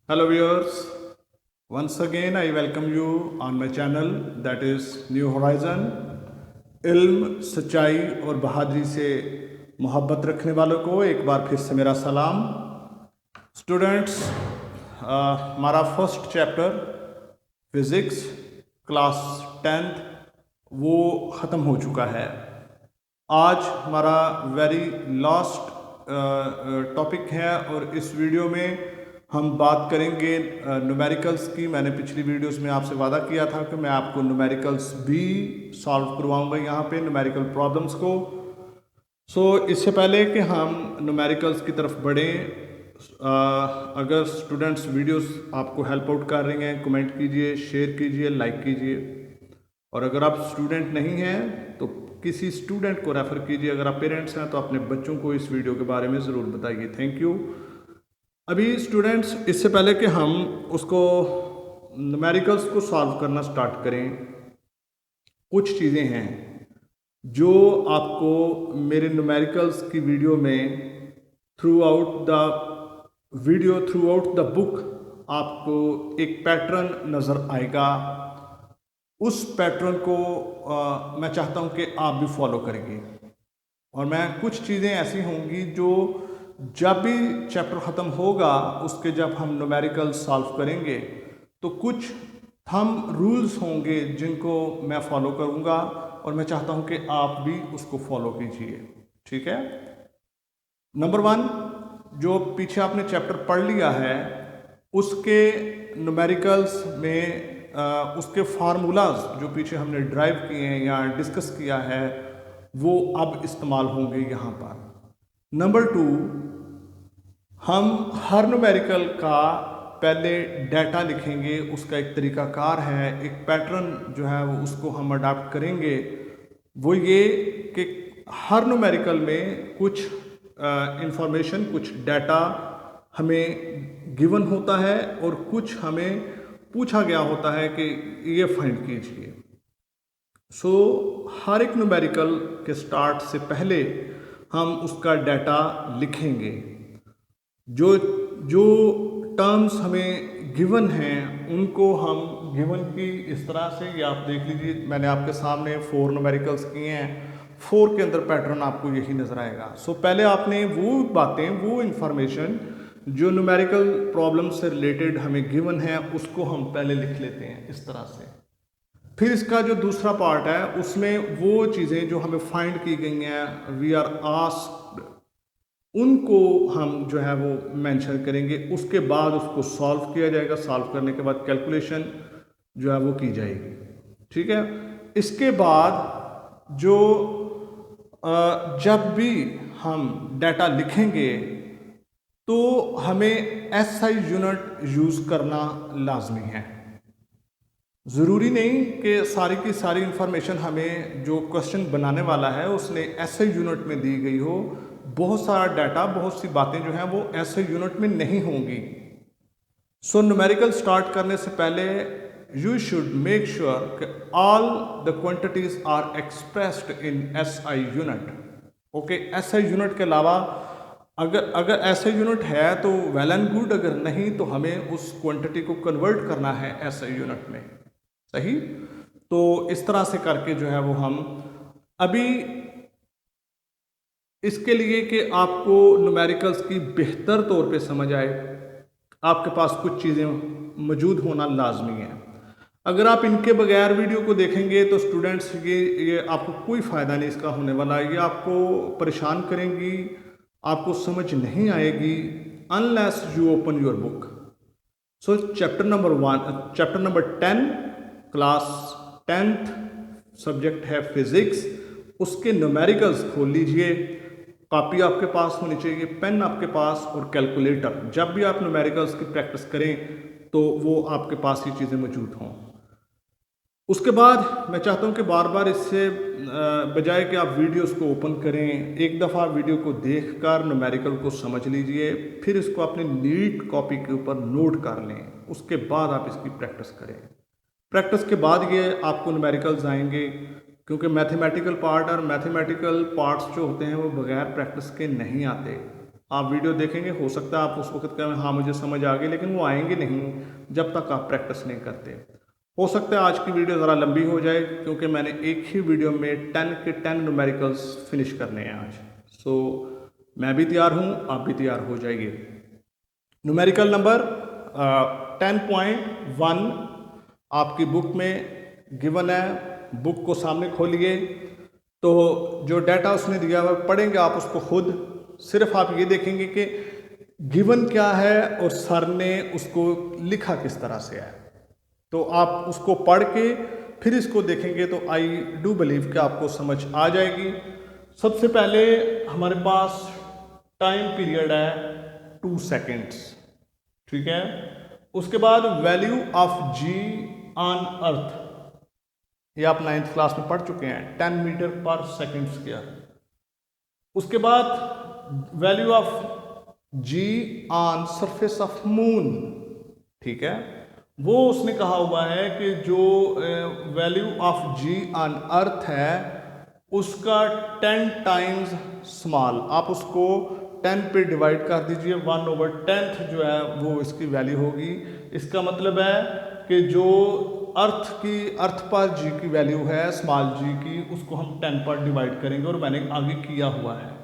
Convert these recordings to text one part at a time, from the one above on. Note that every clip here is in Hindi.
Hello viewers, once again I welcome you on my channel that is New Horizon। इल्म, सच्चाई और बहादुरी से मोहब्बत रखने वालों को एक बार फिर से मेरा सलाम। स्टूडेंट्स, हमारा first chapter physics class 10th वो ख़त्म हो चुका है। आज हमारा वेरी लास्ट टॉपिक है और इस वीडियो में हम बात करेंगे न्यूमेरिकल्स की। मैंने पिछली वीडियोस में आपसे वादा किया था कि मैं आपको न्यूमेरिकल्स भी सॉल्व करवाऊंगा यहाँ पे, न्यूमेरिकल प्रॉब्लम्स को। इससे पहले कि हम न्यूमेरिकल्स की तरफ बढ़ें, अगर स्टूडेंट्स वीडियोस आपको हेल्प आउट कर रही हैं, कमेंट कीजिए, शेयर कीजिए, लाइक कीजिए। और अगर आप स्टूडेंट नहीं हैं तो किसी स्टूडेंट को रेफ़र कीजिए। अगर आप पेरेंट्स हैं तो अपने बच्चों को इस वीडियो के बारे में ज़रूर बताइए। Thank you. अभी स्टूडेंट्स, इससे पहले कि हम उसको न्यूमेरिकल्स को सॉल्व करना स्टार्ट करें, कुछ चीज़ें हैं जो आपको मेरे न्यूमेरिकल्स की वीडियो में थ्रू आउट द बुक आपको एक पैटर्न नज़र आएगा। उस पैटर्न को मैं चाहता हूं कि आप भी फॉलो करेंगे। और मैं कुछ चीज़ें ऐसी होंगी जो जब भी चैप्टर ख़त्म होगा उसके जब हम न्यूमेरिकल सॉल्व करेंगे तो कुछ थंब रूल्स होंगे जिनको मैं फॉलो करूंगा और मैं चाहता हूं कि आप भी उसको फॉलो कीजिए। ठीक है। नंबर 1, जो पीछे आपने चैप्टर पढ़ लिया है उसके न्यूमेरिकल्स में उसके फार्मूलाज जो पीछे हमने ड्राइव किए हैं या डिस्कस किया है वो अब इस्तेमाल होंगे यहाँ पर। नंबर 2, हम हर न्यूमेरिकल का पहले डाटा लिखेंगे, उसका एक तरीकाकार है, एक पैटर्न जो है वो उसको हम अडाप्ट करेंगे। वो ये कि हर न्यूमेरिकल में कुछ इंफॉर्मेशन, कुछ डाटा हमें गिवन होता है और कुछ हमें पूछा गया होता है कि ये फाइंड कीजिए। हर एक न्यूमेरिकल के स्टार्ट से पहले हम उसका डाटा लिखेंगे। जो जो टर्म्स हमें गिवन हैं उनको हम गिवन की इस तरह से, ये आप देख लीजिए, मैंने आपके सामने 4 न्यूमेरिकल्स किए हैं। 4 के अंदर पैटर्न आपको यही नज़र आएगा। पहले आपने वो बातें, वो इंफॉर्मेशन जो न्यूमेरिकल प्रॉब्लम से रिलेटेड हमें गिवन है उसको हम पहले लिख लेते हैं इस तरह से। फिर इसका जो दूसरा पार्ट है उसमें वो चीज़ें जो हमें फाइंड की गई हैं, वी आर आस्क्ड, उनको हम जो है वो मेंशन करेंगे। उसके बाद उसको सॉल्व किया जाएगा। सॉल्व करने के बाद कैलकुलेशन जो है वो की जाएगी। ठीक है। इसके बाद जो जब भी हम डाटा लिखेंगे तो हमें एसआई यूनिट यूज़ करना लाजमी है। ज़रूरी नहीं कि सारी की सारी इंफॉर्मेशन हमें जो क्वेश्चन बनाने वाला है उसने एसआई यूनिट में दी गई हो। बहुत सारा डाटा, बहुत सी बातें जो हैं वो एसआई यूनिट में नहीं होंगी। न्यूमेरिकल स्टार्ट करने से पहले यू शुड मेक श्योर कि all the quantities are expressed in SI unit. Okay, SI unit के अलावा अगर एसआई यूनिट है तो वेल एंड गुड, अगर नहीं तो हमें उस क्वांटिटी को कन्वर्ट करना है एसआई यूनिट में। सही। तो इस तरह से करके जो है वो हम अभी इसके लिए कि आपको न्यूमेरिकल्स की बेहतर तौर पे समझ आए, आपके पास कुछ चीज़ें मौजूद होना लाजमी है। अगर आप इनके बगैर वीडियो को देखेंगे तो स्टूडेंट्स ये आपको कोई फ़ायदा नहीं इसका होने वाला। ये आपको परेशान करेंगी, आपको समझ नहीं आएगी unless you open your book. Chapter number 10, class 10th, subject है फिज़िक्स। उसके न्यूमेरिकल्स खोल लीजिए। कॉपी आपके पास होनी चाहिए, पेन आपके पास और कैलकुलेटर। जब भी आप न्यूमेरिकल्स की प्रैक्टिस करें तो वो आपके पास ये चीज़ें मौजूद हों। उसके बाद मैं चाहता हूं कि बार बार इससे बजाय कि आप वीडियोस को ओपन करें, एक दफ़ा वीडियो को देखकर न्यूमेरिकल को समझ लीजिए, फिर इसको अपनी नीट कॉपी के ऊपर नोट कर लें। उसके बाद आप इसकी प्रैक्टिस करें। प्रैक्टिस के बाद ये आपको न्यूमेरिकल्स आएंगे, क्योंकि मैथमेटिकल पार्ट और मैथमेटिकल पार्ट्स जो होते हैं वो बगैर प्रैक्टिस के नहीं आते। आप वीडियो देखेंगे, हो सकता है आप उस वक्त कहें हाँ मुझे समझ आ गई, लेकिन वो आएंगे नहीं जब तक आप प्रैक्टिस नहीं करते। हो सकता है आज की वीडियो ज़रा लंबी हो जाए क्योंकि मैंने एक ही वीडियो में 10 के 10 न्यूमेरिकल्स फिनिश करने हैं आज। सो मैं भी तैयार हूँ, आप भी तैयार हो जाइए। न्यूमेरिकल नंबर 10.1 आपकी बुक में गिवन है। बुक को सामने खोलिए तो जो डाटा उसने दिया हुआ पढ़ेंगे आप उसको खुद। सिर्फ आप ये देखेंगे कि गिवन क्या है और सर ने उसको लिखा किस तरह से है, तो आप उसको पढ़ के फिर इसको देखेंगे तो आई डू बिलीव कि आपको समझ आ जाएगी। सबसे पहले हमारे पास टाइम पीरियड है 2 सेकेंड्स, ठीक है। उसके बाद value of ji on earth, ये आप 9th क्लास में पढ़ चुके हैं, 10 मीटर पर सेकेंड स्क्वायर। उसके बाद value of ji on surface of moon, ठीक है। वो उसने कहा हुआ है कि जो value of ji on earth है उसका 10 टाइम्स स्मॉल, आप उसको 10 पे डिवाइड कर दीजिए, 1/10 जो है वो इसकी वैल्यू होगी। इसका मतलब है कि जो अर्थ पर जी की वैल्यू है स्मॉल जी की, उसको हम 10 पर डिवाइड करेंगे और मैंने आगे किया हुआ है।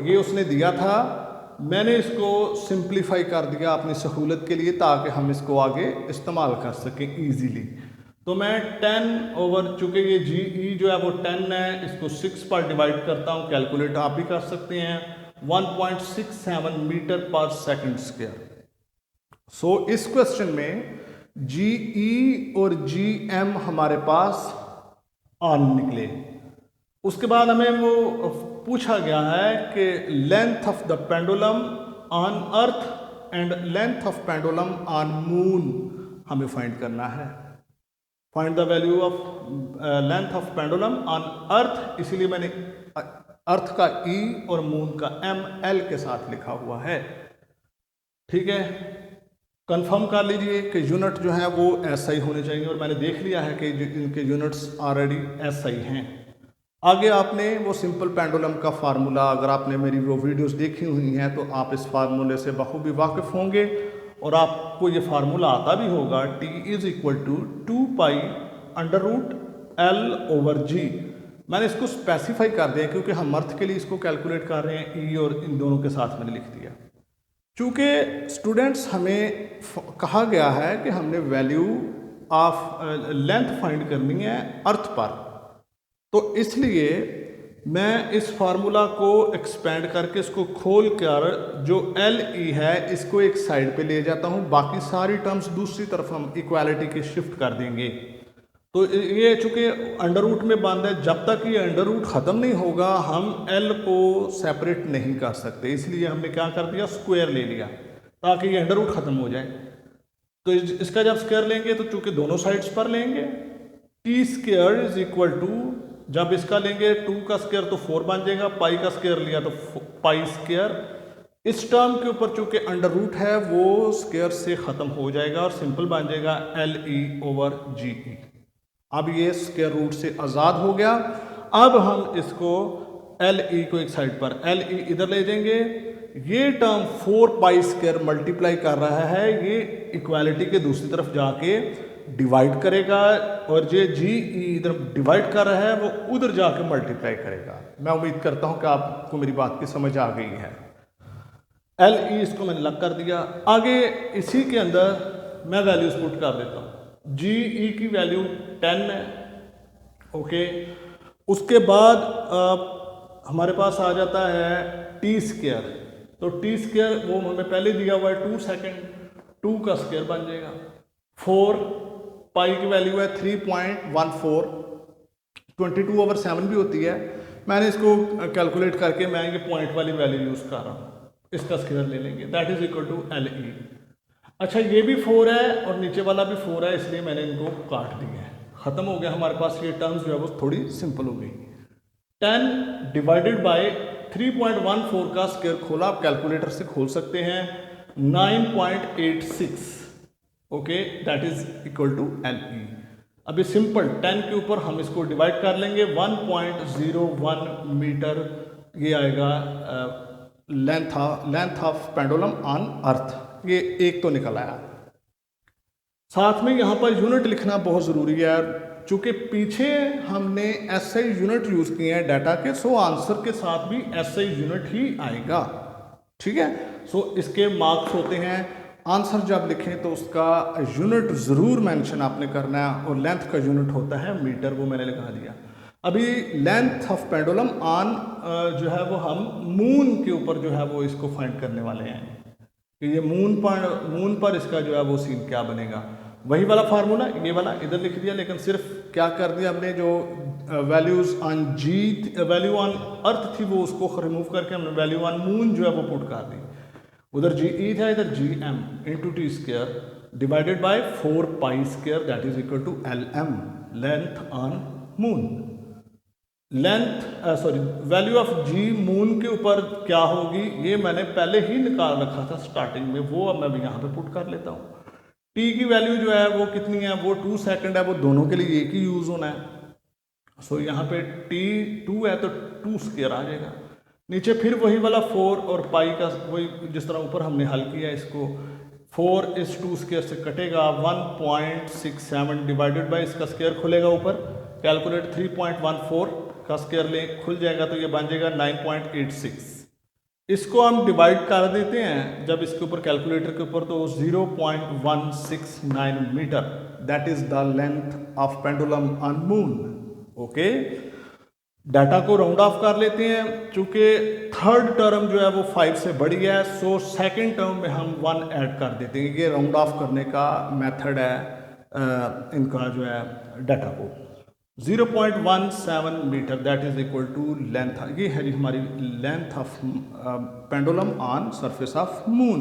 ये उसने दिया था, मैंने इसको सिंप्लीफाई कर दिया अपनी सहूलत के लिए ताकि हम इसको आगे इस्तेमाल कर सकें इजीली। तो मैं 10 ओवर, चूँकि ये जी ई जो है वो 10 है, इसको 6 पर डिवाइड करता हूँ, कैलकुलेट आप भी कर सकते हैं, 1.67 मीटर पर सेकंड स्क्वायर। सो इस क्वेश्चन में जी ई और जी एम हमारे पास ऑन निकले। उसके बाद हमें वो पूछा गया है कि length of the pendulum on earth and length of pendulum on moon हमें फाइंड करना है। Find the value of length of pendulum on earth, इसीलिए मैंने अर्थ का ई और मून का एम एल के साथ लिखा हुआ है, ठीक है। कंफर्म कर लीजिए कि यूनिट जो है वो एसआई होने चाहिए और मैंने देख लिया है कि इनके यूनिट्स ऑलरेडी एसआई हैं। आगे आपने वो सिंपल पेंडुलम का फार्मूला, अगर आपने मेरी वो वीडियोस देखी हुई हैं तो आप इस फार्मूले से बखूबी वाकिफ़ होंगे और आपको ये फार्मूला आता भी होगा, T = 2 पाई √L/G। मैंने इसको स्पेसिफाई कर दिया क्योंकि हम अर्थ के लिए इसको कैलकुलेट कर रहे हैं, ई और इन दोनों के साथ मैंने लिख दिया। चूँकि स्टूडेंट्स हमें कहा गया है कि हमने वैल्यू ऑफ लेंथ फाइंड करनी है अर्थ पर, तो इसलिए मैं इस फार्मूला को एक्सपेंड करके इसको खोल कर जो एल ई है इसको एक साइड पे ले जाता हूँ, बाकी सारी टर्म्स दूसरी तरफ हम इक्वालिटी के शिफ्ट कर देंगे। तो ये चूँकि अंडर रूट में बंद है, जब तक ये अंडर रूट ख़त्म नहीं होगा हम एल को सेपरेट नहीं कर सकते, इसलिए हमने क्या कर दिया, स्क्वायर ले लिया ताकि ये अंडर रूट ख़त्म हो जाए। तो इसका जब स्क्वायर लेंगे तो चूँकि दोनों साइड्स पर लेंगे, T² = जब इसका लेंगे 2 का स्क्वायर तो 4 बन जाएगा, पाई का स्क्वायर लिया तो पाई स्क्वायर। इस टर्म के ऊपर चूँकि अंडर रूट है वो स्क्वायर से ख़त्म हो जाएगा और सिंपल बन जाएगा LE/GE। अब ये स्क्वायर रूट से आज़ाद हो गया। अब हम इसको LE को एक साइड पर, LE इधर ले जाएंगे, ये टर्म 4 पाई स्क्वायर मल्टीप्लाई कर रहा है, ये इक्वालिटी के दूसरी तरफ जाके डिवाइड करेगा और ये जी इधर डिवाइड कर रहा है वो उधर जाके मल्टीप्लाई करेगा। मैं उम्मीद करता हूँ कि आपको मेरी बात की समझ आ गई है। LE इसको मैंने लग कर दिया। आगे इसी के अंदर मैं वैल्यूज पुट कर देता हूँ। जी ई की वैल्यू 10 है, ओके। उसके बाद हमारे पास आ जाता है T², तो T² वो हमें पहले दिया हुआ है 2 सेकेंड, 2 का स्क्वायर बन जाएगा। 4 पाई की वैल्यू है 3.14, 22/7 भी होती है। मैंने इसको कैलकुलेट करके मैं ये पॉइंट वाली वैल्यू यूज़ कर रहा हूँ, इसका स्क्वायर ले लेंगे, that is equal to LE। अच्छा ये भी 4 है और नीचे वाला भी 4 है, इसलिए मैंने इनको काट दिया है, ख़त्म हो गया हमारे पास। ये टर्म्स जो है वो थोड़ी सिंपल हो गई। 10 डिवाइडेड बाय 3.14 का स्क्वायर खोला, आप कैलकुलेटर से खोल सकते हैं, 9.86, okay, that is equal to LE। अभी सिंपल 10 के ऊपर हम इसको डिवाइड कर लेंगे, 1.01 मीटर ये आएगा length of pendulum on earth, ये एक तो निकल आया। साथ में यहाँ पर यूनिट लिखना बहुत ज़रूरी है, चूँकि पीछे हमने एसआई यूनिट यूज़ किए हैं डाटा के, सो आंसर के साथ भी एसआई यूनिट ही आएगा। ठीक है, सो इसके मार्क्स होते हैं, आंसर जब लिखें तो उसका यूनिट ज़रूर मेंशन आपने करना है, और लेंथ का यूनिट होता है मीटर, वो मैंने लिखा दिया। अभी लेंथ ऑफ पेंडुलम ऑन जो है वो हम मून के ऊपर जो है वो इसको फाइंड करने वाले हैं कि ये मून पर इसका जो है वो सीन क्या बनेगा। वही वाला फार्मूला, ये वाला इधर लिख दिया, लेकिन सिर्फ क्या कर दिया हमने, जो values on G, value on earth थी वो उसको रिमूव करके हमने वैल्यू ऑन मून जो है वो पुट कर दी। उधर जी ई था, इधर G M into T square divided by 4 pi square, that is equal to L M, length on moon. Value of G moon के ऊपर क्या होगी ये मैंने पहले ही निकाल रखा था स्टार्टिंग में, वो अब मैं भी यहाँ पे पुट कर लेता हूँ। टी की वैल्यू जो है वो कितनी है, वो 2 सेकंड है, वो दोनों के लिए एक ही यूज़ होना है। सो यहाँ पे टी 2 है तो 2 स्क्वायर आ जाएगा। नीचे फिर वही वाला 4 और पाई का, वही जिस तरह ऊपर हमने हल किया इसको, 4 इस 2 स्क्वायर से कटेगा 1.67 डिवाइडेड बाई इसका स्क्वायर खुलेगा ऊपर, कैलकुलेट 3.14 का स्क्वायर ले खुल जाएगा तो ये बन जाएगा 9.86। इसको हम डिवाइड कर देते हैं जब इसके ऊपर कैलकुलेटर के ऊपर, तो 0.169 metre, that is the length of pendulum on moon. Okay, data को राउंड ऑफ कर लेते हैं, चूंकि थर्ड टर्म जो है वो 5 से बड़ी है, सो सेकंड टर्म में हम 1 ऐड कर देते हैं। ये राउंड ऑफ करने का मेथड है इनका जो है डाटा को। 0.17 metre that is equal to length, ये है जी हमारी length of pendulum on surface of moon.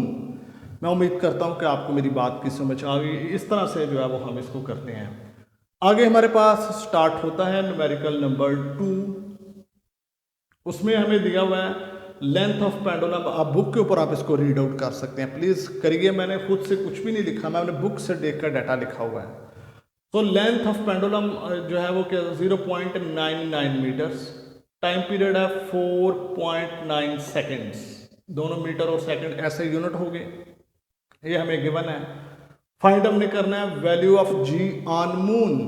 मैं उम्मीद करता हूँ कि आपको मेरी बात की समझ आ गई। इस तरह से जो है वो हम इसको करते हैं। आगे हमारे पास स्टार्ट होता है न्यूमेरिकल नंबर 2, उसमें हमें दिया हुआ है लेंथ ऑफ पेंडुलम। आप बुक के ऊपर आप इसको रीड आउट कर सकते हैं, प्लीज़ करिए। मैंने खुद से कुछ भी नहीं लिखा, मैंने बुक से देख कर डाटा लिखा हुआ है। तो लेंथ ऑफ पेंडुलम जो है वो क्या, 0.99 मीटर्स, टाइम पीरियड है 4.9 सेकेंड्स, दोनों मीटर और सेकंड ऐसे यूनिट हो गए, ये हमें गिवन है। फाइंड हमने करना है value of ji on moon.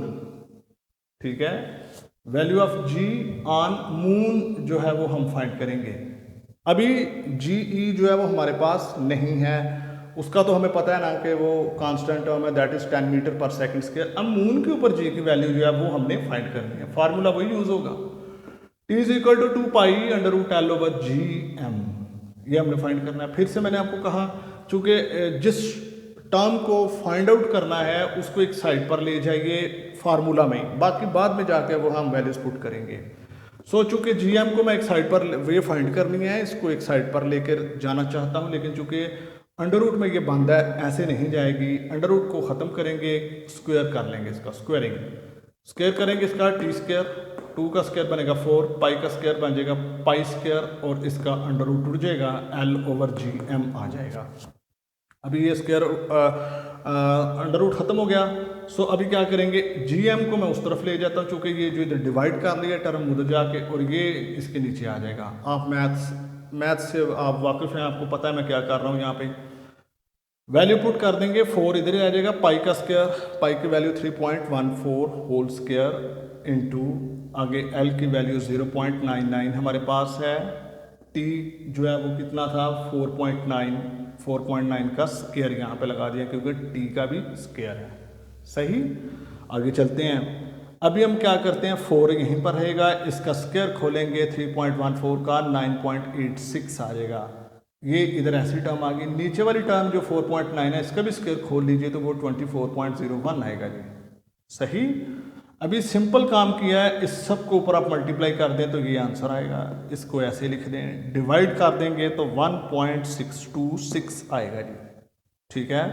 ठीक है, value of ji on moon जो है वो हम फाइंड करेंगे। अभी जी ई जो है वो हमारे पास नहीं है, उसका तो हमें पता है ना कि वो कांस्टेंट टर्म है, दैट इज 10 मीटर पर सेकंड स्क्वायर। अब मून के ऊपर जी की वैल्यू जो है वो हमने फाइंड करनी है, फार्मूला वही यूज होगा, T is equal to 2 pi under root L over G M, ये हमने फाइंड करना है। फिर से मैंने आपको कहा, चूंकि जिस टर्म को फाइंड आउट करना है उसको एक साइड पर ले जाइए फार्मूला में, बाकी बाद में जाके वो हम वैल्यूज पुट करेंगे। सो चूंकि जी एम को मैं एक साइड पर वे फाइंड करनी है, इसको एक साइड पर लेकर जाना चाहता हूँ, लेकिन चूंकि अंडर रूट में ये बंद है, ऐसे नहीं जाएगी। अंडर रूट को ख़त्म करेंगे, स्क्वायर कर लेंगे, इसका स्क्वायरिंग स्क्वायर करेंगे, इसका टी स्क्वायर, 2 का स्क्वायर बनेगा 4, पाई का स्क्वायर बन जाएगा पाई स्क्वायर, और इसका अंडर रूट उड़ जाएगा, एल ओवर जी एम आ जाएगा। अभी ये स्क्वायर अंडर रूट खत्म हो गया। सो अभी क्या करेंगे, जी एम को मैं उस तरफ ले जाता हूँ, चूँकि ये जो इधर डिवाइड कर लिया टर्म उधर जाके, और ये इसके नीचे आ जाएगा। आप मैथ्स से आप वाकिफ हैं, आपको पता है मैं क्या कर रहा हूँ। यहाँ पे वैल्यू पुट कर देंगे, 4 इधर ही आ जाएगा, पाई का स्क्वायर, पाई की वैल्यू 3.14 होल स्क्वायर इंटू आगे एल की वैल्यू 0.99 हमारे पास है, टी जो है वो कितना था 4.9 का स्क्वायर यहाँ पे लगा दिया क्योंकि टी का भी स्क्वायर है। सही, आगे चलते हैं। अभी हम क्या करते हैं, 4 यहीं पर रहेगा, इसका स्क्वायर खोलेंगे 3.14 का 9.86 आ जाएगा। ये इधर ऐसी टर्म आ गई, नीचे वाली टर्म जो 4.9 है इसका भी स्क्वायर खोल लीजिए तो वो 24.01 आएगा जी। सही, अभी सिंपल काम किया है, इस सब को ऊपर आप मल्टीप्लाई कर दें तो ये आंसर आएगा। इसको ऐसे लिख दें, डिवाइड कर देंगे तो 1.626 आएगा जी। ठीक है,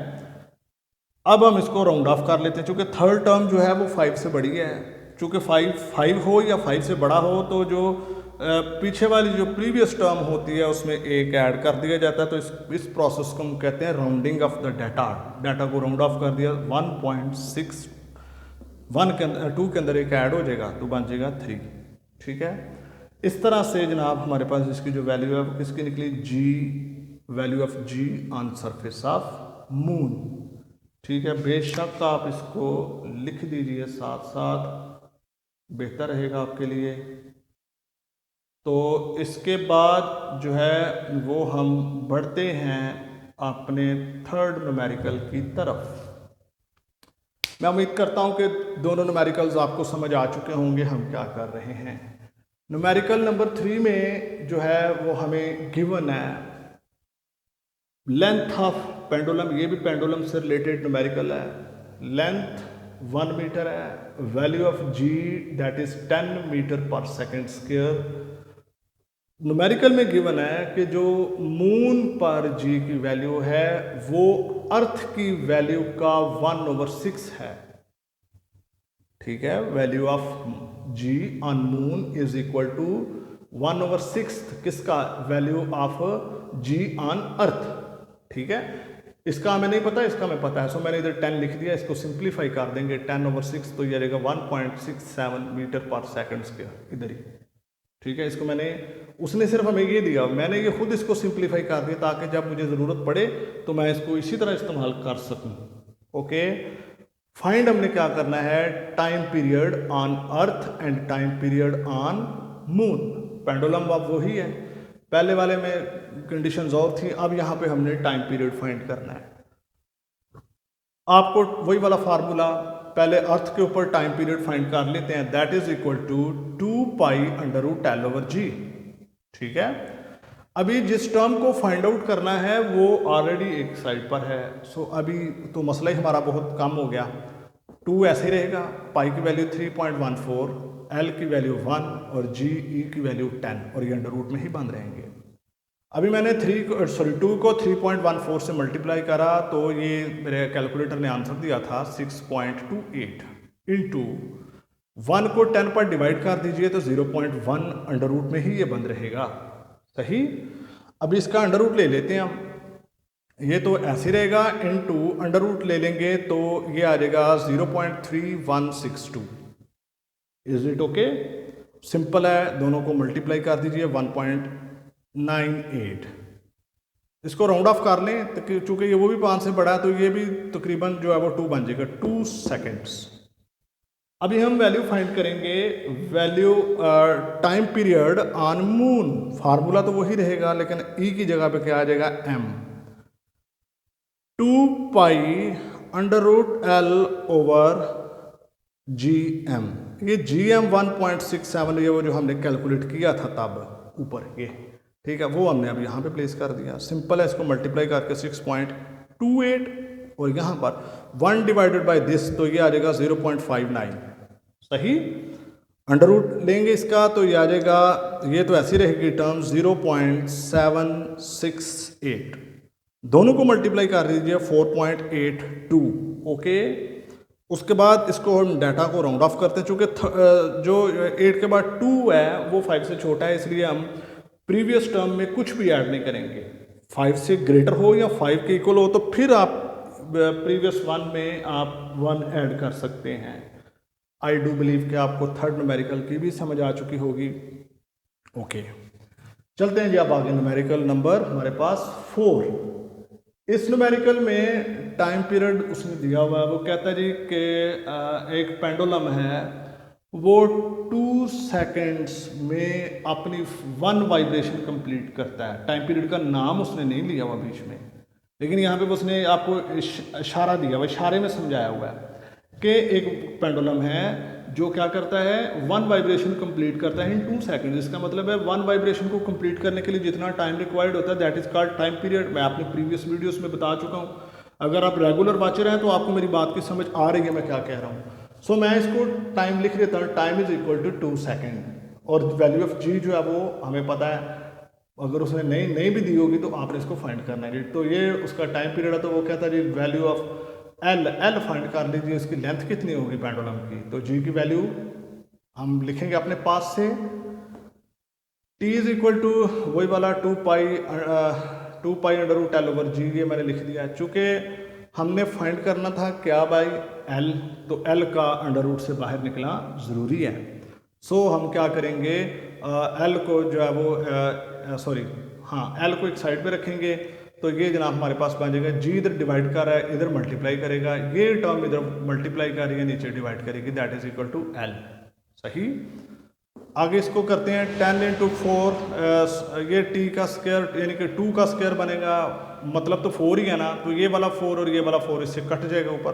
अब हम इसको राउंड ऑफ कर लेते हैं, चूँकि थर्ड टर्म जो है वो 5 से बड़ी है। चूँकि 5 हो या 5 से बड़ा हो तो जो पीछे वाली जो प्रीवियस टर्म होती है उसमें एक ऐड कर दिया जाता है, तो इस प्रोसेस को हम कहते हैं rounding off the data. Data को राउंड ऑफ कर दिया, 1.61 के अंदर 2 के अंदर एक ऐड हो जाएगा तो बन जाएगा 3। ठीक है, इस तरह से जनाब हमारे पास इसकी जो वैल्यू है वो किसकी निकली, g, value of ji on surface of moon. ठीक है, बेशक आप इसको लिख दीजिए साथ साथ, बेहतर रहेगा आपके लिए। तो इसके बाद जो है वो हम बढ़ते हैं अपने थर्ड न्यूमेरिकल की तरफ। मैं उम्मीद करता हूं कि दोनों न्यूमेरिकल्स आपको समझ आ चुके होंगे हम क्या कर रहे हैं। न्यूमेरिकल नंबर 3 में जो है वो हमें गिवन है लेंथ ऑफ पेंडुलम, ये भी पेंडुलम से रिलेटेड न्यूमेरिकल है। लेंथ 1 मीटर है, value of G that is 10 metre per second square. Numerical में गिवन है कि जो मून पर जी की वैल्यू है वो अर्थ की वैल्यू का 1/6 है। ठीक है, value of ji on moon is equal to 1/6 किसका, value of ji on earth. ठीक है, इसका हमें नहीं पता, इसका हमें पता है, सो मैंने इधर 10 लिख दिया। इसको सिंप्लीफाई कर देंगे 10/6 तो ये रहेगा 1.67 मीटर पर सेकंड स्क्वायर इधर ही। ठीक है, इसको मैंने, उसने सिर्फ हमें ये दिया, मैंने ये खुद इसको सिंप्लीफाई कर दिया ताकि जब मुझे ज़रूरत पड़े तो मैं इसको इसी तरह इस्तेमाल कर सकूं। ओके, फाइंड हमने क्या करना है, time period on earth and time period on moon. Pendulum अब वही है, पहले वाले में कंडीशंस और थी, अब यहाँ पे हमने टाइम पीरियड फाइंड करना है। आपको वही वाला फार्मूला, पहले अर्थ के ऊपर टाइम पीरियड फाइंड कर लेते हैं, that is equal to 2π√L/g। ठीक है, अभी जिस टर्म को फाइंड आउट करना है वो ऑलरेडी एक साइड पर है, सो अभी तो मसला ही हमारा बहुत कम हो गया। 2 ऐसे रहेगा, पाई की वैल्यू 3.14, एल की वैल्यू 1 और जी ई की वैल्यू 10, और ये अंडर रूट में ही बंद रहेंगे। अभी मैंने 2 को 3.14 से मल्टीप्लाई करा तो ये मेरे कैलकुलेटर ने आंसर दिया था 6.28 इंटू 1 को 10 पर डिवाइड कर दीजिए तो 0.1 अंडर रूट में ही ये बंद रहेगा। सही, अभी इसका अंडर रूट ले लेते हैं हम, ये तो ऐसे रहेगा, इंटू अंडर रूट ले लेंगे तो ये आ जाएगा 0.3162। Is it okay? सिंपल है, दोनों को मल्टीप्लाई कर दीजिए 1.98। इसको राउंड ऑफ कर लें तो चूंकि ये वो भी 5 से बड़ा है तो ये भी तकरीबन जो है वो 2 बन जाएगा, 2 सेकेंड्स। अभी हम वैल्यू फाइंड करेंगे, value time period on moon. Formula तो वही रहेगा लेकिन ई की जगह पे क्या आ जाएगा, एम। 2π√L/GM। ये GM 1.67 ये वो जो हमने कैलकुलेट किया था तब ऊपर ये, ठीक है, वो हमने अब यहाँ पे प्लेस कर दिया। सिंपल है, इसको मल्टीप्लाई करके 6.28 और यहाँ पर 1 डिवाइडेड बाय दिस तो ये आ जाएगा 0.59। सही, अंडर रूट लेंगे इसका तो ये आ जाएगा, ये तो ऐसी रहेगी टर्म 0.768, दोनों को मल्टीप्लाई कर दीजिए 4.82। ओके, उसके बाद इसको हम डाटा को राउंड ऑफ करते हैं, चूँकि जो 8 के बाद 2 है वो 5 से छोटा है, इसलिए हम प्रीवियस टर्म में कुछ भी ऐड नहीं करेंगे। 5 से ग्रेटर हो या 5 के इक्वल हो तो फिर आप प्रीवियस 1 में आप 1 ऐड कर सकते हैं। आई डू बिलीव कि आपको थर्ड न्यूमेरिकल की भी समझ आ चुकी होगी। ओके, चलते हैं जी अब आगे। न्यूमेरिकल नंबर हमारे पास 4। इस न्यूमेरिकल में टाइम पीरियड उसने दिया हुआ है, वो कहता है जी कि एक पेंडुलम है वो 2 सेकेंड्स में अपनी 1 वाइब्रेशन कंप्लीट करता है। टाइम पीरियड का नाम उसने नहीं लिया हुआ बीच में, लेकिन यहाँ पे उसने आपको इशारा दिया हुआ, इशारे में समझाया हुआ है कि एक पेंडुलम है जो क्या करता है, 1 वाइब्रेशन कंप्लीट करता है इन 2 सेकेंड। इसका मतलब है 1 वाइब्रेशन को कंप्लीट करने के लिए जितना टाइम रिक्वायर्ड होता है that is called time period. मैं अपने प्रीवियस वीडियोस में बता चुका हूँ, अगर आप रेगुलर वॉचर हैं तो आपको मेरी बात की समझ आ रही है मैं क्या कह रहा हूँ। सो मैं इसको टाइम लिख देता हूँ, time is equal to 2 second, और वैल्यू ऑफ जी जो है वो हमें पता है, अगर उसने नहीं भी दी होगी तो आपने इसको फाइंड करना है। तो ये उसका टाइम पीरियड है, तो वो कहता है जी वैल्यू ऑफ एल फाइंड कर लीजिए, इसकी लेंथ कितनी होगी पेंडुलम की। तो जी की वैल्यू हम लिखेंगे अपने पास से, टी इज इक्वल टू वही वाला 2π√L/g, ये मैंने लिख दिया है। चूँकि हमने फाइंड करना था क्या बाई एल, तो एल का अंडर रूट से बाहर निकलना ज़रूरी है। सो हम क्या करेंगे, एल को जो है वो एल को एक साइड पे रखेंगे तो ये जनाब हमारे पास बन जाएगा जी इधर डिवाइड कर रहा है इधर मल्टीप्लाई करेगा, ये टर्म इधर मल्टीप्लाई कर रही है नीचे डिवाइड करेगी, that is equal to L. सही। आगे इसको करते हैं 10 इंटू 4, ये टी का स्क्वायर यानी कि 2 का स्क्वायर बनेगा, मतलब तो 4 ही है ना, तो ये वाला 4 और ये वाला 4 इससे कट जाएगा ऊपर।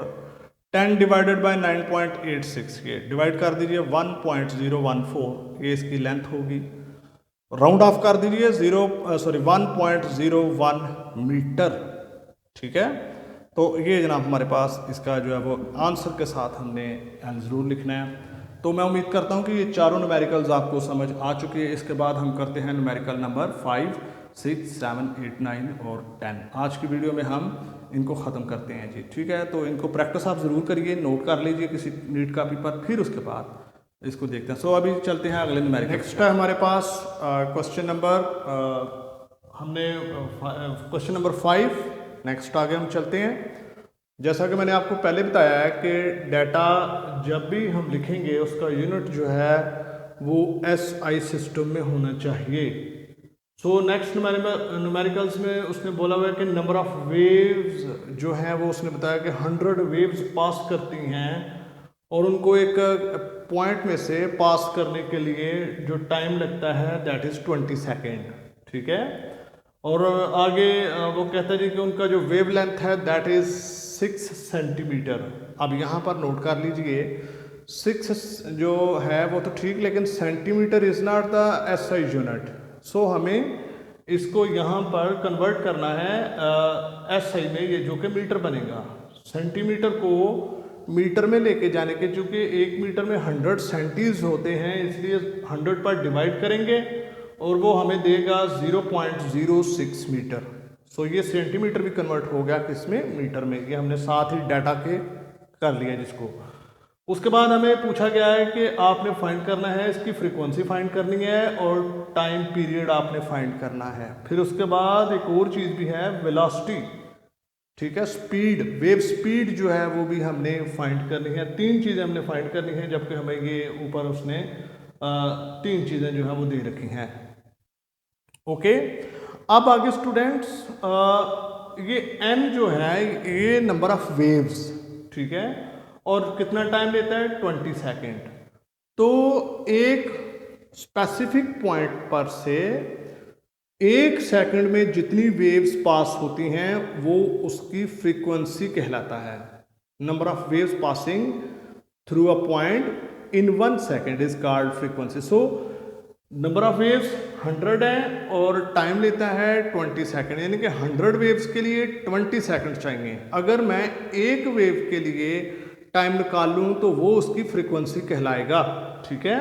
10 डिवाइडेड बाय 9.86, ये डिवाइड कर दीजिए 1.014, ये इसकी लेंथ होगी। राउंड ऑफ कर दीजिए 1.01 मीटर। ठीक है, तो ये जनाब हमारे पास इसका जो है वो आंसर के साथ हमने ज़रूर लिखना है। तो मैं उम्मीद करता हूँ कि ये चारों न्यूमेरिकल्स आपको समझ आ चुके हैं। इसके बाद हम करते हैं न्यूमेरिकल नंबर 5, 6, 7, 8, 9 और 10। आज की वीडियो में हम इनको ख़त्म करते हैं जी। ठीक है, तो इनको प्रैक्टिस आप ज़रूर करिए, नोट कर लीजिए किसी नीट कॉपी पर, फिर उसके बाद इसको देखते हैं। सो अभी चलते हैं अगले न्यूमेरिकल। नेक्स्ट है हमारे पास question number question number 5। Next आगे हम चलते हैं। जैसा कि मैंने आपको पहले बताया है कि डाटा जब भी हम लिखेंगे उसका यूनिट जो है वो SI सिस्टम में होना चाहिए। सो नेक्स्ट न्यूमेरिकल्स में उसने बोला हुआ है कि नंबर ऑफ वेव्स जो है वो उसने बताया कि 100 वेव्स पास करती हैं और उनको एक पॉइंट में से पास करने के लिए जो टाइम लगता है दैट इज़ 20 सेकेंड। ठीक है, और आगे वो कहता है जी कि उनका जो वेव लेंथ है दैट इज़ 6 सेंटीमीटर। अब यहाँ पर नोट कर लीजिए 6 जो है वो तो ठीक, लेकिन centimetre is not the SI unit. So हमें इसको यहाँ पर कन्वर्ट करना है SI में, ये जो कि मीटर बनेगा। सेंटीमीटर को मीटर में लेके जाने के, चूँकि 1 मीटर में 100 सेंटीज होते हैं, इसलिए 100 पर डिवाइड करेंगे और वो हमें देगा 0.06 मीटर। सो ये सेंटीमीटर भी कन्वर्ट हो गया किसमें, मीटर में। ये हमने साथ ही डाटा के कर लिया जिसको। उसके बाद हमें पूछा गया है कि आपने फाइंड करना है, इसकी फ्रीक्वेंसी फाइंड करनी है और टाइम पीरियड आपने फाइंड करना है। फिर उसके बाद एक और चीज़ भी है, वेलोसिटी। ठीक है, स्पीड, वेव स्पीड जो है वो भी हमने फाइंड करनी है। 3 चीज़ें हमने फाइंड करनी है, जबकि हमें ये ऊपर उसने 3 चीज़ें जो है वो दे रखी हैं। ओके, अब आगे स्टूडेंट्स ये n जो है ये नंबर ऑफ वेव्स, ठीक है, और कितना टाइम लेता है 20 सेकेंड। तो एक स्पेसिफिक पॉइंट पर से 1 सेकंड में जितनी वेव्स पास होती हैं वो उसकी फ्रीक्वेंसी कहलाता है। Number of waves passing through a point in 1 second is called frequency. So number of waves 100 है और टाइम लेता है 20 सेकंड, यानी कि 100 वेव्स के लिए 20 सेकंड चाहिए। अगर मैं एक वेव के लिए टाइम निकाल लूँ तो वो उसकी फ्रीक्वेंसी कहलाएगा। ठीक है,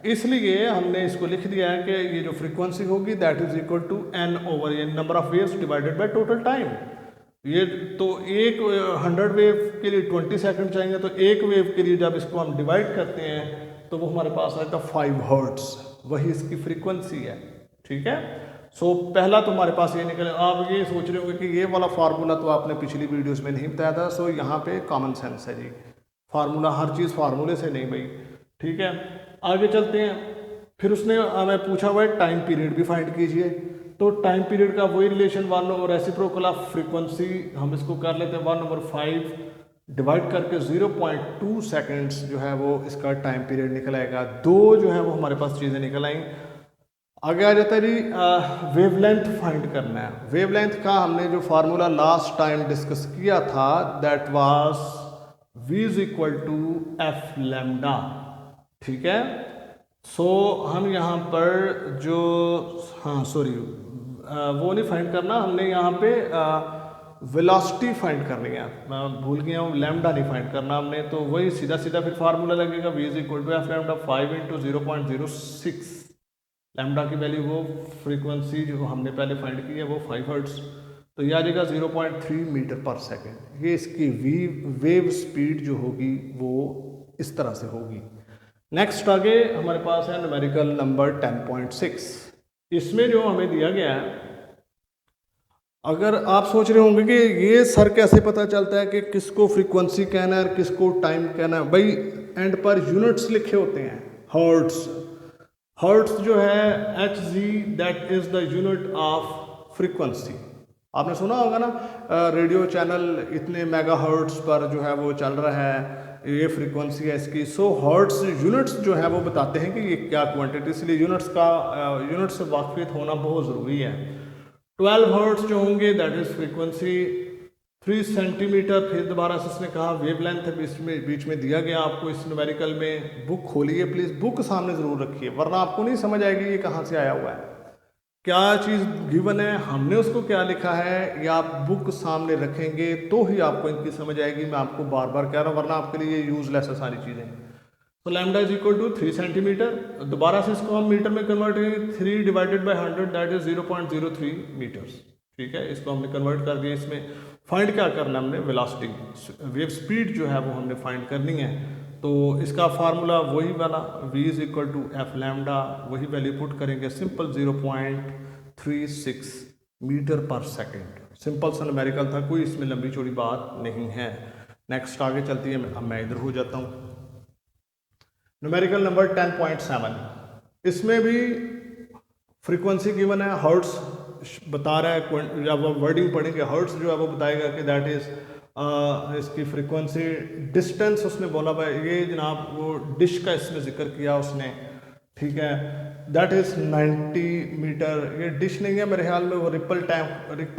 इसलिए हमने इसको लिख दिया है कि ये जो फ्रीक्वेंसी होगी that is equal to n over ये number of waves divided by total time. ये तो एक 100 वेव के लिए 20 सेकंड चाहिए, तो एक वेव के लिए जब इसको हम डिवाइड करते हैं तो वो हमारे पास आएगा 5 हर्ट्ज, वही इसकी फ्रीक्वेंसी है। ठीक है, सो पहला तो हमारे पास ये निकले। आप ये सोच रहे होंगे कि ये वाला फार्मूला तो आपने पिछली वीडियोस में नहीं बताया था। सो यहाँ पे कॉमन सेंस है जी, फार्मूला हर चीज़ फार्मूले से नहीं भाई। ठीक है, आगे चलते हैं। फिर उसने हमें पूछा हुआ है टाइम पीरियड भी फाइंड कीजिए। तो टाइम पीरियड का वही relation 1 over reciprocal of frequency, हम इसको कर लेते हैं 1/5 डिवाइड करके 0.2 सेकेंड्स जो है वो इसका टाइम पीरियड निकल आएगा। 2 जो है वो हमारे पास चीज़ें निकल आई। आगे आ जाता है जी वेवलेंथ फाइंड करना है। वेवलेंथ का हमने जो फार्मूला लास्ट टाइम डिस्कस किया था that was v is equal to F lambda. ठीक है, सो हम यहाँ पर जो वो नहीं फाइंड करना, हमने यहाँ पे वेलोसिटी फाइंड करनी है। मैं भूल गया हूँ, लैम्डा नहीं फाइंड करना हमने, तो वही सीधा सीधा फिर फार्मूला लगेगा v is equal to F lambda 5 into 0.06। Lambda की वैल्यू वो फ्रीक्वेंसी जो हमने पहले फाइंड की है वो 5 हर्ट्ज, तो यह आ जाएगा 0.3 मीटर पर सेकेंड। ये इसकी वेव स्पीड जो होगी वो इस तरह से होगी। नेक्स्ट आगे हमारे पास है न्यूमेरिकल नंबर 10.6। इसमें जो हमें दिया गया है, अगर आप सोच रहे होंगे कि ये सर कैसे पता चलता है कि किसको फ्रीक्वेंसी कहना है और किसको टाइम कहना है, भाई एंड पर यूनिट्स लिखे होते हैं, हर्ट्ज। हर्ट्स जो है H G that is the unit of frequency. आपने सुना होगा ना रेडियो चैनल इतने मेगा हर्ट्स पर जो है वो चल रहा है, ये फ्रीक्वेंसी है इसकी। सो हर्ट्स यूनिट्स जो है वो बताते हैं कि ये क्या क्वांटिटी, इसलिए यूनिट से वाकफियत होना बहुत ज़रूरी है। 12 हर्ट्स जो होंगे दैट इज़ फ्रीक्वेंसी। 3 सेंटीमीटर, फिर दोबारा से इसने कहा वेवलेंथ बीच में दिया गया आपको इस न्यूमेरिकल में। बुक खोलिए प्लीज़, बुक सामने ज़रूर रखिए वरना आपको नहीं समझ आएगी ये कहाँ से आया हुआ है, क्या चीज़ गिवन है, हमने उसको क्या लिखा है। या आप बुक सामने रखेंगे तो ही आपको इनकी समझ आएगी। मैं आपको बार बार कह रहा हूँ वरना आपके लिए यूजलेस है सारी चीज़ें। तो lambda is equal to 3 centimetre. दोबारा से इसको हम मीटर में कन्वर्ट करेंगे, 3 divided by 100 that is 0.03 metres. ठीक है, इसको हमने कन्वर्ट कर दिया। इसमें फाइंड क्या करना है हमने, वेलोसिटी, वेव स्पीड जो है वो हमने फाइंड करनी है। तो इसका फार्मूला वही वाला v is equal to F lambda, वही वैल्यू पुट करेंगे, simple 0.36 metre per second. Simple सा न्यूमेरिकल था, कोई इसमें लंबी चौड़ी बात नहीं है। नेक्स्ट आगे चलती है, अब मैं इधर हो जाता हूँ। न्यूमेरिकल नंबर 10.7, इसमें भी फ्रीक्वेंसी गिवन है, हर्ट्स बता रहा है। जब आप वर्डिंग पढ़ेंगे हर्ट्स जो है वो बताएगा कि दैट इज़ इसकी फ्रीक्वेंसी। डिस्टेंस उसने बोला भाई, ये जनाब वो डिश का इसमें जिक्र किया उसने, ठीक है, दैट इज़ 90 मीटर। ये डिश नहीं है मेरे ख्याल में, वो रिपल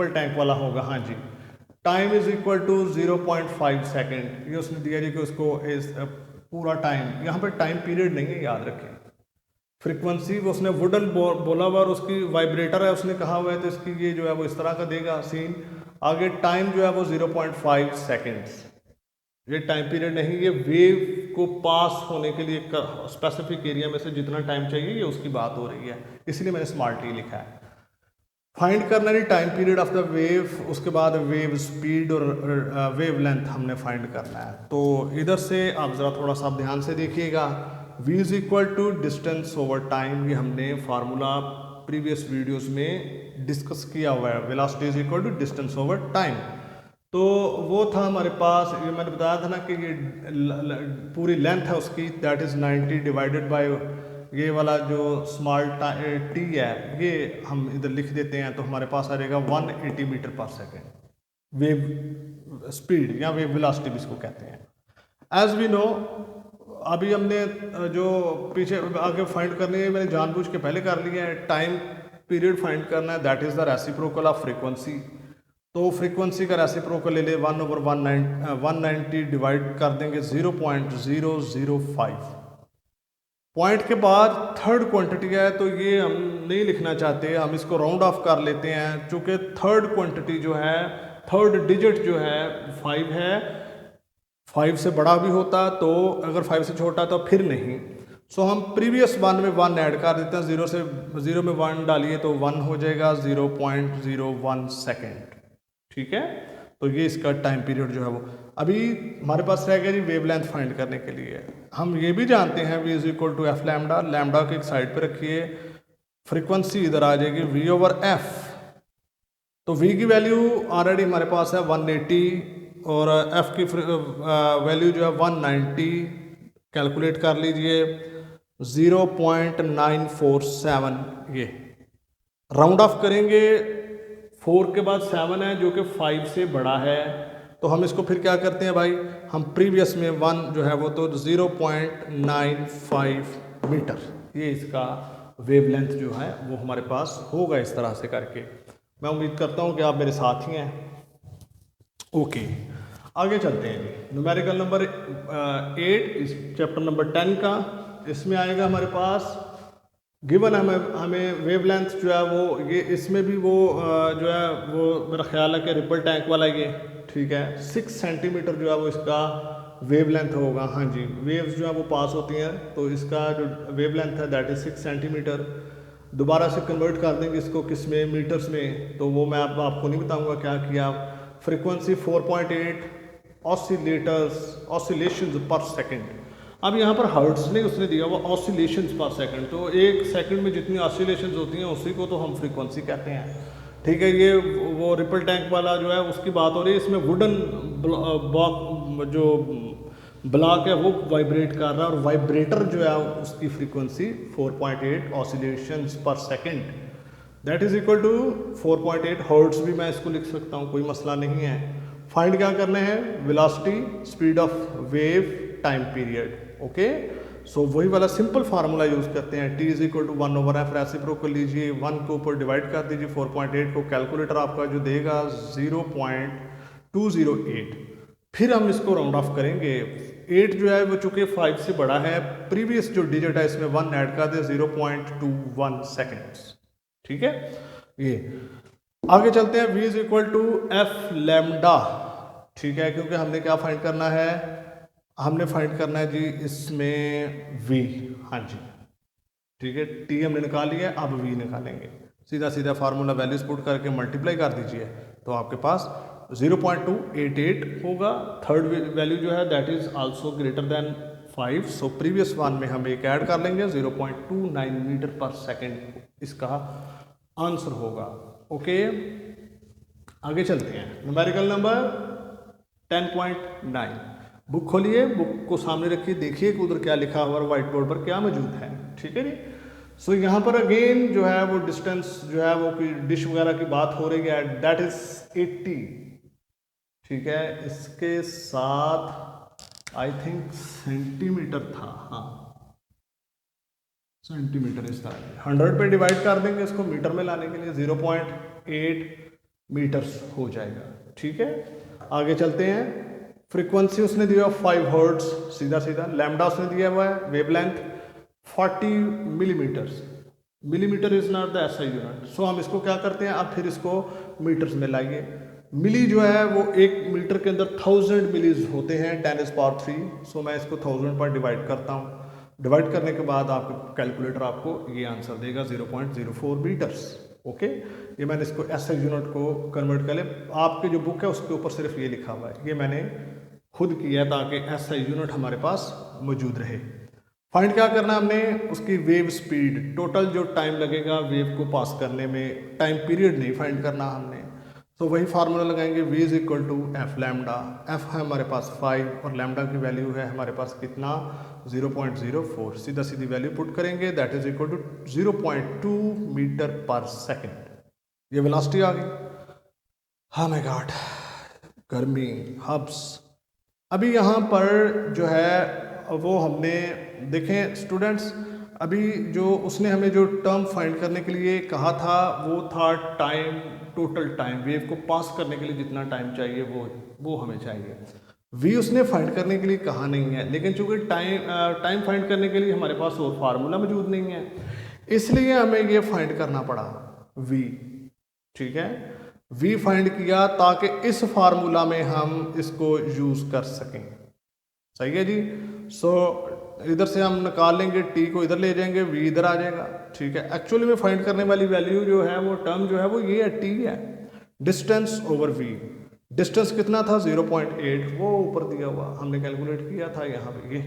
टैंक वाला होगा, हाँ जी। Time is equal to 0.5 second, ये उसने दिया जी कि उसको इस पूरा टाइम, यहाँ पर टाइम पीरियड नहीं है, याद रखें। फ्रीक्वेंसी वो उसने वुडन बोला हुआ और उसकी वाइब्रेटर है उसने कहा हुआ है, तो इसकी ये जो है वो इस तरह का देगा सीन। आगे टाइम जो है वो 0.5 सेकेंड्स, ये टाइम पीरियड नहीं, ये वेव को पास होने के लिए स्पेसिफिक एरिया में से जितना टाइम चाहिए ये उसकी बात हो रही है, इसलिए मैंने स्मॉल टी लिखा है। फाइंड करना है time period of the wave, उसके बाद वेव स्पीड और वेव लेंथ हमने फाइंड करना है। तो इधर से आप ज़रा थोड़ा सा ध्यान से देखिएगा, v is equal to distance over time, ये हमने फार्मूला प्रीवियस वीडियोस में डिस्कस किया हुआ है। Velocity is equal to distance over time, तो वो था हमारे पास, ये मैंने बताया था ना कि ये पूरी लेंथ है उसकी, दैट इज़ 90 डिवाइडेड बाय ये वाला जो स्मॉल टी है, ये हम इधर लिख देते हैं तो हमारे पास आ जाएगा 180 metre per second wave speed या वेव वेलोसिटी भी इसको कहते हैं। एज वी नो, अभी हमने जो पीछे आगे फाइंड करनी है, मैंने जानबूझ के पहले कर लिया है। टाइम पीरियड फाइंड करना है, that is the reciprocal of frequency. तो फ्रीक्वेंसी का रेसिप्रोकल ले ले 1/190 डिवाइड कर देंगे 0.005। पॉइंट के बाद थर्ड क्वांटिटी है, तो ये हम नहीं लिखना चाहते, हम इसको राउंड ऑफ कर लेते हैं। चूँकि थर्ड क्वांटिटी जो है, थर्ड डिजिट जो है 5 है, 5 से बड़ा भी होता तो, अगर 5 से छोटा तो फिर नहीं। सो हम प्रीवियस वन में 1 ऐड कर देते हैं, 0 में 1 डालिए तो 1 हो जाएगा 0.01 सेकेंड। ठीक है, तो ये इसका टाइम पीरियड जो है वो। अभी हमारे पास रह गया जी वेव लेंथ फाइंड करने के लिए। हम ये भी जानते हैं v is equal to F lambda, lambda को एक साइड पे रखिए, फ्रीक्वेंसी इधर आ जाएगी v ओवर एफ। तो v की वैल्यू ऑलरेडी हमारे पास है 180 और f की वैल्यू जो है 190, कैलकुलेट कर लीजिए 0.947। ये राउंड ऑफ करेंगे, 4 के बाद 7 है जो कि 5 से बड़ा है, तो हम इसको फिर क्या करते हैं भाई, हम प्रीवियस में 1 जो है वो तो 0.95 मीटर, ये इसका वेवलेंथ जो है वो हमारे पास होगा इस तरह से करके। मैं उम्मीद करता हूँ कि आप मेरे साथ ही हैं। ओके, आगे चलते हैं जी। न्यूमेरिकल नंबर 8 इस चैप्टर नंबर 10 का, इसमें आएगा हमारे पास गिवन हमें वेवलेंथ जो है वो, ये इसमें भी वो जो है वो मेरा ख्याल है कि रिपल टैंक वाला ये, ठीक है, 6 सेंटीमीटर जो है वो इसका वेवलेंथ होगा। हाँ जी, वेव्स जो है वो पास होती हैं, तो इसका जो वेवलेंथ है दैट इज़ 6 सेंटीमीटर। दोबारा से कन्वर्ट कर देंगे इसको किस में, मीटर्स में, तो वो मैं आपको नहीं बताऊंगा क्या किया। Frequency 4.8 oscillations per second. अब यहाँ पर हर्ट्स नहीं उसने दिया वो ऑसिलेशंस पर सेकंड, तो एक सेकंड में जितनी ऑसिलेशंस होती हैं उसी को तो हम फ्रीक्वेंसी कहते हैं। ठीक है, ये वो रिपल टैंक वाला जो है उसकी बात हो रही है। इसमें वुडन ब्लॉक जो ब्लॉक है वो वाइब्रेट कर रहा है और वाइब्रेटर जो है उसकी frequency 4.8 oscillations per second, that is equal to 4.8 hertz भी मैं इसको लिख सकता हूँ, कोई मसला नहीं है। फाइंड क्या करना है, velocity, speed of wave, time period. Okay, so वही वाला सिंपल फार्मूला यूज करते हैं, t is equal to 1/f, reciprocal लीजिए, 1 को ऊपर डिवाइड कर दीजिए 4.8 को, कैलकुलेटर आपका जो देगा 0.208। फिर हम इसको राउंड ऑफ करेंगे, 8 जो है वो चूंकि 5 से बड़ा है, प्रीवियस जो डिजिट है इसमें 1 ऐड कर दे, 0.21 सेकेंड्स। ठीक है, ये आगे चलते हैं, v is equal to F lambda. ठीक है, क्योंकि हमने क्या फाइंड करना है, हमने फाइंड करना है जी इसमें v। हाँ जी, ठीक है, t हमने निकाल लिया, अब v निकालेंगे। सीधा सीधा फार्मूला वैल्यूज पुट करके मल्टीप्लाई कर दीजिए तो आपके पास 0.288 होगा। थर्ड वैल्यू जो है that is also greater than 5, so previous one में हम एक ऐड कर लेंगे, 0.29 मीटर पर सेकेंड इसका आंसर होगा। ओके, आगे चलते हैं, न्यूमेरिकल नंबर 10.9। बुक खोलिए, बुक को सामने रखिए, देखिए कि उधर क्या लिखा हुआ है, व्हाइट बोर्ड पर क्या मौजूद है। ठीक है जी, सो यहाँ पर अगेन जो है वो डिस्टेंस जो है वो कोई डिश वगैरह की बात हो रही है, दैट इज 80। ठीक है, इसके साथ आई थिंक सेंटीमीटर था, हाँ सेंटीमीटर, इस तरह 100 पे डिवाइड कर देंगे इसको मीटर में लाने के लिए, 0.8 मीटर्स हो जाएगा। ठीक है, आगे चलते हैं, फ्रीक्वेंसी उसने दिया 5 हर्ट्ज, सीधा सीधा। लैम्डा उसने दिया हुआ है, wavelength 40 millimetres, millimetre is not the SI unit, so हम इसको क्या करते हैं, अब फिर इसको मीटर्स में लाइए। मिली जो है वो 1 मीटर के अंदर 1000 मिलीज होते हैं, 10⁻3, सो मैं इसको 1000 पर डिवाइड करता हूँ। डिवाइड करने के बाद आपको कैलकुलेटर आपको ये आंसर देगा 0.04 मीटर्स। ओके, ये मैंने इसको एसआई यूनिट को कन्वर्ट कर लिया, आपके जो बुक है उसके ऊपर सिर्फ ये लिखा हुआ है, ये मैंने खुद किया ताकि एसआई यूनिट हमारे पास मौजूद रहे। फाइंड क्या करना हमने, उसकी वेव स्पीड, टोटल जो टाइम लगेगा वेव को पास करने में, टाइम पीरियड नहीं फाइंड करना हमने। तो वही फार्मूला लगाएंगे, v is equal to F lambda, F है हमारे पास 5 और लैम्डा की वैल्यू है हमारे पास कितना 0.04, सीधा सीधी वैल्यू पुट करेंगे, that is equal to 0.2 metre per second. ये वेलोसिटी आ गई। हाँ माय गॉड, गर्मी, हब्स। अभी यहाँ पर जो है वो हमने देखें स्टूडेंट्स, अभी जो उसने हमें जो टर्म फाइंड करने के लिए कहा था वो था टाइम, टोटल टाइम, वेव को पास करने के लिए जितना टाइम चाहिए वो हमें चाहिए। वी उसने फाइंड करने के लिए कहा नहीं है, लेकिन चूंकि टाइम फाइंड करने के लिए हमारे पास और फार्मूला मौजूद नहीं है, इसलिए हमें ये फाइंड करना पड़ा वी। ठीक है, वी फाइंड किया ताकि इस फार्मूला में हम इसको यूज कर सकें। सही है जी, सो इधर से हम निकाल लेंगे, टी को इधर ले जाएंगे, वी इधर आ जाएगा। ठीक है, एक्चुअली में फाइंड करने वाली वैल्यू जो है वो टर्म जो है वो ये है, टी है, डिस्टेंस ओवर वी। डिस्टेंस कितना था 0.8, वो ऊपर दिया हुआ हमने कैलकुलेट किया था यहाँ पे, ये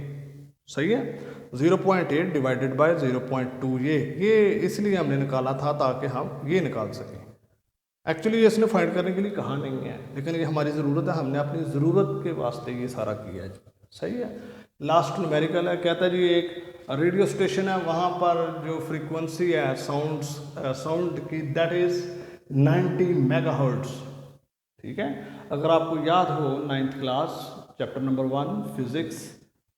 सही है, 0.8 डिवाइडेड बाय 0.2, ये इसलिए हमने निकाला था ताकि हम ये निकाल सकें। एक्चुअली इसने फाइंड करने के लिए कहा नहीं है, लेकिन ये हमारी ज़रूरत है, हमने अपनी ज़रूरत के वास्ते ये सारा किया है। सही है, लास्ट न्यूमेरिकल है, कहता है जी एक रेडियो स्टेशन है, वहाँ पर जो फ्रीक्वेंसी है साउंड की दैट इज़ 90 मेगाहर्ट्ज़। ठीक है, अगर आपको याद हो 9th class chapter number 1 physics,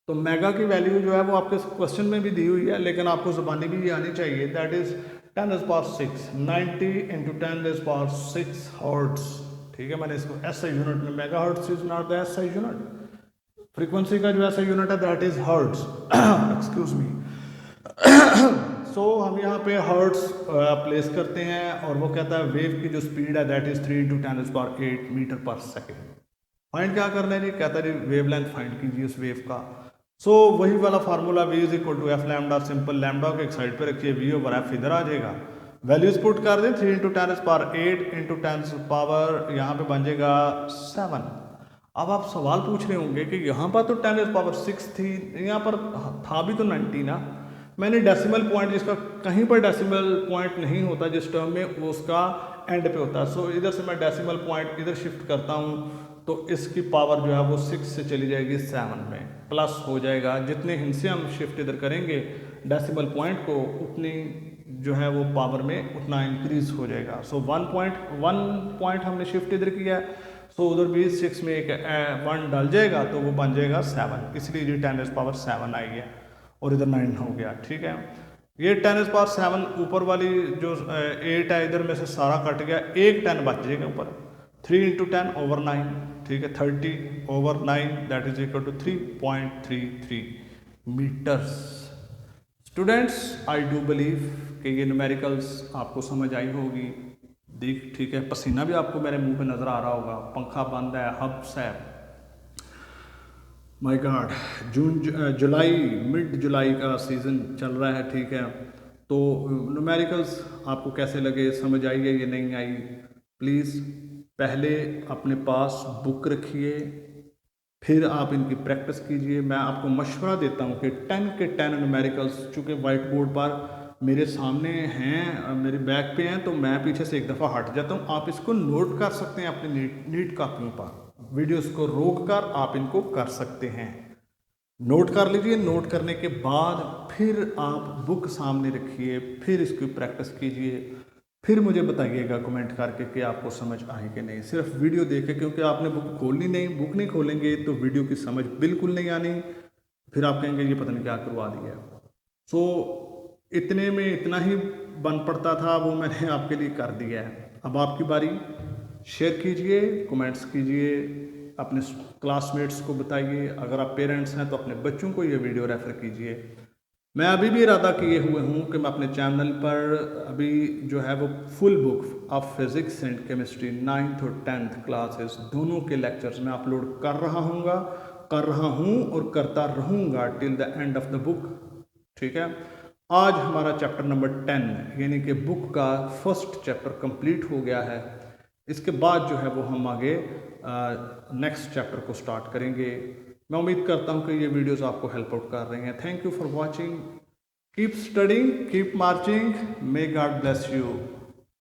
तो मेगा की वैल्यू जो है वो आपके क्वेश्चन में भी दी हुई है, लेकिन आपको ज़बानी भी ये आनी चाहिए, दैट इज़ 10⁻6, 90 × 10⁻6 हर्ट्ज़। ठीक है, मैंने इसको एसआई यूनिट में, mega hertz is not the SI unit, frequency का जो एसआई यूनिट है that is hertz, excuse me. So हम यहाँ पे हर्ट्ज़ प्लेस करते हैं और वो कहता है वेव की जो स्पीड है that is 3 × 10⁸ metre per second. Find क्या करना है जी, कहता है जी वेव लेंथ फाइंड कीजिए उस वेव का। सो वही वाला formula v is equal to F lambda, simple lambda को एक साइड पे रखिए, v ओवर एफ इधर आ जाएगा, वैल्यूज पुट कर दें, 3 × 10⁸ × 10 पावर यहाँ पे बन जाएगा 7। अब आप सवाल पूछ रहे होंगे कि यहाँ पर तो 10⁻6 थी, यहाँ पर था भी तो 90 ना। मैंने डेसिमल पॉइंट, जिसका कहीं पर डेसिमल पॉइंट नहीं होता जिस टर्म में, वो उसका एंड पे होता है। सो इधर से मैं डेसिमल पॉइंट इधर शिफ्ट करता हूँ तो इसकी पावर जो है वो 6 से चली जाएगी 7 में, प्लस हो जाएगा। जितने हिस्से हम शिफ्ट इधर करेंगे डेसिमल पॉइंट को, उतनी जो है वो पावर में उतना इंक्रीज हो जाएगा। सो 1 पॉइंट हमने शिफ्ट इधर किया, सो उधर भी 6 में एक 1 डाल जाएगा तो वो बन जाएगा 7, इसलिए ये 10⁻7 आई है और इधर 9 हो गया। ठीक है, ये 10⁻7 ऊपर वाली जो 8 है इधर में से सारा कट गया, एक 10 बच जाएगा ऊपर। 3 × 10/9, ठीक है, 30/9 that is equal to 3.33 metres. Students, I do believe कि ये न्यूमेरिकल्स आपको समझ आई होगी। ठीक है, पसीना भी आपको मेरे मुंह पे नज़र आ रहा होगा, पंखा बंद है, हब्स है। माय गॉड, जुलाई, मिड जुलाई का सीज़न चल रहा है। ठीक है, तो न्यूमेरिकल्स आपको कैसे लगे, समझ आई है या नहीं आई? प्लीज़ पहले अपने पास बुक रखिए, फिर आप इनकी प्रैक्टिस कीजिए। मैं आपको मशवरा देता हूँ कि 10 के 10 न्यूमेरिकल्स, चूँकि वाइट बोर्ड पर मेरे सामने हैं, मेरे बैक पे हैं, तो मैं पीछे से एक दफ़ा हट जाता हूँ। आप इसको नोट कर सकते हैं अपनी नीट कापियों पर, वीडियोस को रोक कर आप इनको कर सकते हैं। नोट कर लीजिए, नोट करने के बाद फिर आप बुक सामने रखिए, फिर इसकी प्रैक्टिस कीजिए, फिर मुझे बताइएगा कमेंट करके कि आपको समझ आई कि नहीं। सिर्फ वीडियो देखे, क्योंकि आपने बुक खोलनी नहीं, बुक नहीं खोलेंगे तो वीडियो की समझ बिल्कुल नहीं आनी, फिर आप कहेंगे ये पता नहीं क्या करवा दिया। सो इतने में इतना ही बन पड़ता था, वो मैंने आपके लिए कर दिया है। अब आपकी बारी, शेयर कीजिए, कमेंट्स कीजिए, अपने क्लासमेट्स को बताइए। अगर आप पेरेंट्स हैं तो अपने बच्चों को ये वीडियो रेफ़र कीजिए। मैं अभी भी इरादा किए हुए हूँ कि मैं अपने चैनल पर अभी जो है वो full book of physics and chemistry 9th और 10th क्लासेस दोनों के लेक्चर्स मैं अपलोड कर रहा हूँ और करता रहूँगा till the end of the book. ठीक है, आज हमारा चैप्टर नंबर 10 यानी कि बुक का फर्स्ट चैप्टर कंप्लीट हो गया है। इसके बाद जो है वो हम आगे नेक्स्ट चैप्टर को स्टार्ट करेंगे। मैं उम्मीद करता हूँ कि ये वीडियोस आपको हेल्प आउट कर रहे हैं। Thank you for watching, keep studying, keep marching, may God bless you.